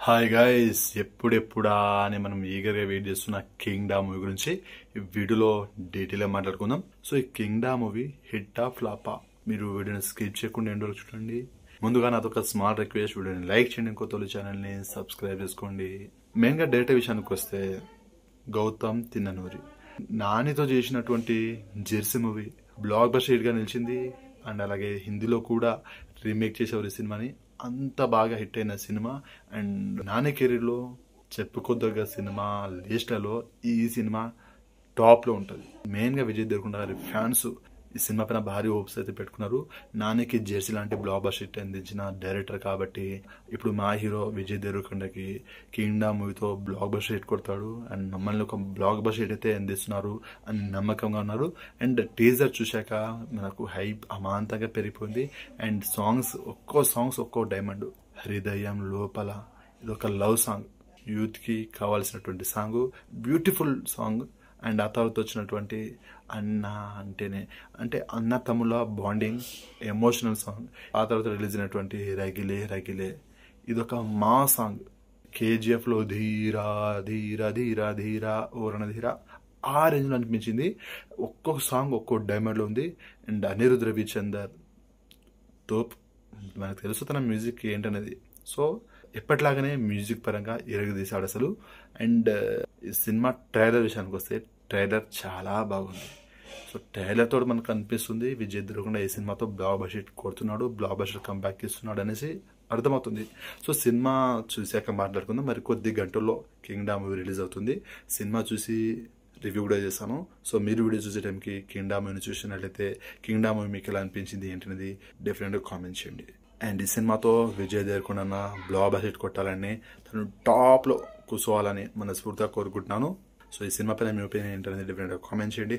Hi guys, ఎప్పుడెప్పుడా అని మనం ఈగర్గా వెయిట్ చేస్తున్న కింగ్ డా మూవీ గురించి ఈ వీడియోలో డీటెయిల్గా మాట్లాడుకుందాం. సో ఈ కింగ్ డా మూవీ హిట్టా ఫ్లాపా? మీరు వీడియోని స్కిప్ చేయకుండా ఎండ్ వరకు చూడండి. ముందుగా నాతో ఒక స్మాల్ రిక్వెస్ట్, వీడియోని లైక్ చేయండి, ఇంకో తొలి ఛానల్ని సబ్స్క్రైబ్ చేసుకోండి. మెయిన్గా డైరెక్టర్ విషయానికి వస్తే గౌతమ్ తిన్ననూరి నానితో చేసినటువంటి జెర్సీ మూవీ బ్లాక్ బస్టర్ హిట్గా నిలిచింది. అండ్ అలాగే హిందీలో కూడా రీమేక్ చేసేవారు ఈ సినిమాని. అంత బాగా హిట్ అయిన సినిమా అండ్ నాని కెరీర్లో చెప్పుకోదగ్గ సినిమా లిస్ట్లలో ఈ సినిమా టాప్లో ఉంటుంది. మెయిన్గా విజయ్ దేవరకొండ గారి ఫ్యాన్స్ ఈ సినిమా పైన భారీ హోప్స్ అయితే పెట్టుకున్నారు. నానికి జెర్సీ లాంటి బ్లాక్ బస్టర్ హిట్ అందించిన డైరెక్టర్ కాబట్టి ఇప్పుడు మా హీరో విజయ్ దేవరకొండకి కింగ్ డా మూవీతో బ్లాక్ బస్టర్ హిట్ కొడతాడు అండ్ మమ్మల్ని ఒక బ్లాక్ బస్టర్ హిట్ అయితే అందిస్తున్నారు అని నమ్మకంగా ఉన్నారు. అండ్ టీజర్ చూశాక మనకు హైప్ అమాంతంగా పెరిగిపోయింది. అండ్ సాంగ్స్ ఒక్కో డైమండ్. హృదయం లోపల ఇదొక లవ్ సాంగ్, యూత్కి కావాల్సినటువంటి సాంగ్, బ్యూటిఫుల్ సాంగ్. అండ్ ఆ తర్వాత వచ్చినటువంటి అన్న అంటే అన్న తమ్ముల బాండింగ్, ఎమోషనల్ సాంగ్. ఆ తర్వాత రిలీజ్ అయినటువంటి రగిలే రగిలే ఇదొక మా సాంగ్. కేజీఎఫ్లో ధీరా ధీరా ధీరా ధీరా ఓరణ ధీరా ఆ రేంజ్లో అనిపించింది. ఒక్కొక్క సాంగ్ ఒక్కో డైమండ్లో ఉంది. అండ్ అనిరుద్ రవిచందర్ తోప్, మనకు తెలుసు తన మ్యూజిక్ ఏంటనేది. సో ఎప్పటిలాగానే మ్యూజిక్ పరంగా ఎరగదీశాడు అసలు. అండ్ ఈ సినిమా ట్రైలర్ విషయానికి వస్తే ట్రైలర్ చాలా బాగుంది. సో ట్రైలర్ తోటి మనకు అనిపిస్తుంది విజయ్ దేవరకొండ ఈ సినిమాతో బ్లాక్ బస్టర్ కొడుతున్నాడు, బ్లాక్ బస్టర్ కంబ్యాక్ ఇస్తున్నాడు అనేసి అర్థమవుతుంది. సో సినిమా చూశాక మాట్లాడుకుందాం. మరి కొద్ది గంటల్లో కింగ్ డా మూవీ రిలీజ్ అవుతుంది. సినిమా చూసి రివ్యూ కూడా చేశాను. సో మీరు వీడియో చూసే టైంకి కింగ్ డా మూవీని చూసినట్లయితే కింగ్ డా మూవీ మీకు ఎలా అనిపించింది ఏంటనేది డెఫినెట్గా కామెంట్ చేయండి. అండ్ ఈ సినిమాతో Vijay Deverakonda blockbuster hit కొట్టాలని, తను టాప్లో కూర్చోవాలని మనస్ఫూర్తిగా కోరుకుంటున్నాను. సో ఈ సినిమా పైన మీ ఒపీనియన్ ఏంటనేది డెఫినెట్గా కామెంట్ చేయండి.